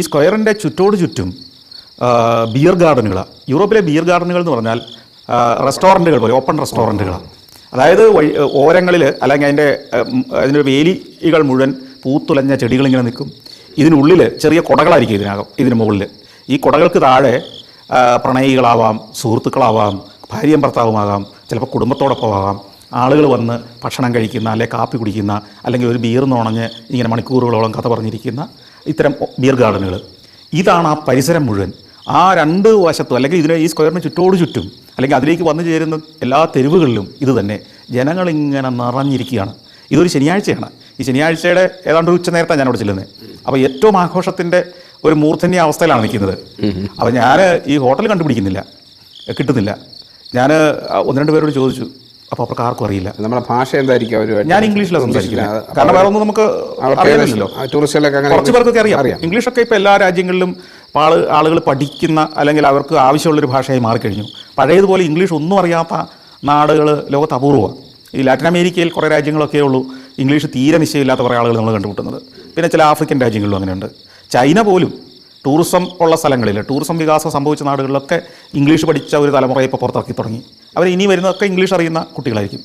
ഈ സ്ക്വയറിൻ്റെ ചുറ്റോട് ചുറ്റും ബിയർ ഗാർഡനുകളാണ്. യൂറോപ്പിലെ ബിയർ ഗാർഡനുകൾ എന്ന് പറഞ്ഞാൽ റെസ്റ്റോറൻറ്റുകൾ പോലെ ഓപ്പൺ റെസ്റ്റോറൻറ്റുകളാണ്. അതായത് ഓരങ്ങളിൽ അല്ലെങ്കിൽ അതിൻ്റെ വേലികൾ മുഴുവൻ പൂത്തുലഞ്ഞ ചെടികളിങ്ങനെ നിൽക്കും. ഇതിനുള്ളിൽ ചെറിയ കുടകളായിരിക്കും ഇതിന് മുകളിൽ. ഈ കുടകൾക്ക് താഴെ പ്രണയികളാവാം, സുഹൃത്തുക്കളാവാം, ഭാര്യയും ഭർത്താവുമാകാം, ചിലപ്പോൾ കുടുംബത്തോടൊപ്പമാകാം, ആളുകൾ വന്ന് ഭക്ഷണം കഴിക്കുന്ന, അല്ലെങ്കിൽ കാപ്പി കുടിക്കുന്ന, അല്ലെങ്കിൽ ഒരു ബിയർ നുണഞ്ഞ് ഇങ്ങനെ മണിക്കൂറുകളോളം കഥ പറഞ്ഞിരിക്കുന്ന ഇത്തരം ബിയർ ഗാർഡനുകൾ. ഇതാണ് ആ പരിസരം മുഴുവൻ. ആ രണ്ട് വശത്തും അല്ലെങ്കിൽ ഈ സ്ക്വയറിന് ചുറ്റോട് ചുറ്റും അല്ലെങ്കിൽ അതിലേക്ക് വന്നു ചേരുന്ന എല്ലാ തെരുവുകളിലും ഇത് തന്നെ ജനങ്ങളിങ്ങനെ നിറഞ്ഞിരിക്കുകയാണ്. ഇതൊരു ശനിയാഴ്ചയാണ്. ഈ ശനിയാഴ്ചയുടെ ഏതാണ്ട് ഒരു ഉച്ച നേരത്താണ് ഞാനവിടെ ചെല്ലുന്നത്. അപ്പോൾ ഏറ്റവും ആഘോഷത്തിൻ്റെ ഒരു മൂർധന്യ അവസ്ഥയിലാണ് നിൽക്കുന്നത്. അപ്പോൾ ഞാൻ ഈ ഹോട്ടൽ കണ്ടുപിടിക്കുന്നില്ല, കിട്ടുന്നില്ല. ഞാൻ ഒന്ന് രണ്ട് പേരോട് ചോദിച്ചു. അപ്പോൾ അവർക്ക് ആർക്കും അറിയില്ല. നമ്മുടെ ഭാഷ എന്തായിരിക്കും? ഞാൻ ഇംഗ്ലീഷിലാണ് സംസാരിക്കുന്നത്. കാരണം വേറെ ഒന്നും നമുക്ക് അറിയില്ലല്ലോ. കുറച്ച് പേർക്കൊക്കെ അറിയാം. ഇംഗ്ലീഷൊക്കെ ഇപ്പോൾ എല്ലാ രാജ്യങ്ങളിലും ആളുകൾ പഠിക്കുന്ന അല്ലെങ്കിൽ അവർക്ക് ആവശ്യമുള്ളൊരു ഭാഷയായി മാറിക്കഴിഞ്ഞു. പഴയതുപോലെ ഇംഗ്ലീഷ് ഒന്നും അറിയാത്ത നാടുകൾ ലോകത്ത് അപൂർവമാണ്. ഈ ലാറ്റിൻ അമേരിക്കയിൽ കുറേ രാജ്യങ്ങളൊക്കെ ഉള്ളൂ ഇംഗ്ലീഷ് തീരെ നിശ്ചയമില്ലാത്ത കുറേ ആളുകൾ നമ്മൾ കണ്ടുമുട്ടുന്നത്. പിന്നെ ചില ആഫ്രിക്കൻ രാജ്യങ്ങളിലും അങ്ങനെയുണ്ട്. ചൈന പോലും ടൂറിസം ഉള്ള സ്ഥലങ്ങളിൽ, ടൂറിസം വികാസം സംഭവിച്ച നാടുകളിലൊക്കെ ഇംഗ്ലീഷ് പഠിച്ച ഒരു തലമുറയെ ഇപ്പോൾ പുറത്തിറക്കി തുടങ്ങി. അവർ ഇനി വരുന്നതൊക്കെ ഇംഗ്ലീഷ് അറിയുന്ന കുട്ടികളായിരിക്കും.